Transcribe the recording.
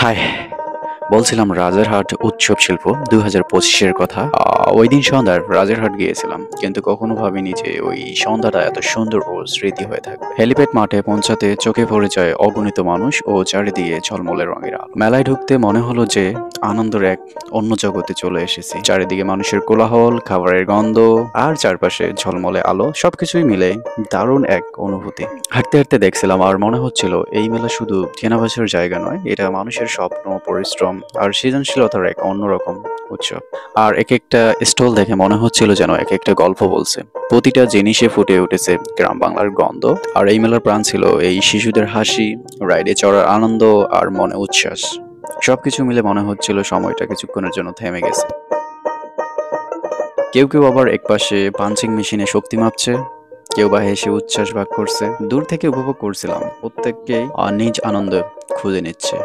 High, বলছিলাম রাজারহাট উৎসব শিল্প 2025-এর কথা। ওই দিন সন্ধ্যায় রাজারহাট গিয়েছিলাম, কিন্তু কখনো ভাবিনি যে ওই সন্ধ্যাটা এত সুন্দর ও স্মৃতি হয়ে থাকবে। হেলিপ্যাড মাঠে পৌঁছাতে চোখে পড়ে যায় অগণিত মানুষ ও চারিদিকে ঝলমলে রঙের আলো। মেলায় ঢুকতে মনে হলো যে আনন্দের এক অন্য জগতে চলে এসেছি। চারিদিকে মানুষের কোলাহল, খাবারের গন্ধ আর চারপাশে ঝলমলে আলো, সবকিছুই মিলে দারুণ এক অনুভূতি। হাঁটতে হাঁটতে দেখছিলাম আর মনে হচ্ছিল এই মেলা শুধু কেনাবেচার জায়গা নয়, এটা মানুষের স্বপ্ন, পরিশ্রম আর সৃজনশীলতার এক অন্যরকম উৎসব। আর এক একটা স্টল দেখে মনে হচ্ছিল যেন এক একটা গল্প বলছে। প্রতিটা জিনিসে ফুটে উঠেছে গ্রাম বাংলার গন্ধ। আর এই মেলার প্রাণ ছিল এই শিশুদের হাসি, রাইডে চড়ার আনন্দ আর মনে উচ্ছ্বাস। সবকিছু মিলে মনে হচ্ছিল সময়টা কিছুক্ষণের জন্য থেমে গেছে। কেউ কেউ আবার একপাশে পাঞ্চিং মেশিনে শক্তি মাপছে, কেউ বা হেসে উচ্ছ্বাস ভাগ করছে। দূর থেকে উপভোগ করছিলাম, প্রত্যেককেই নিজ আনন্দ খুঁজে নিচ্ছে।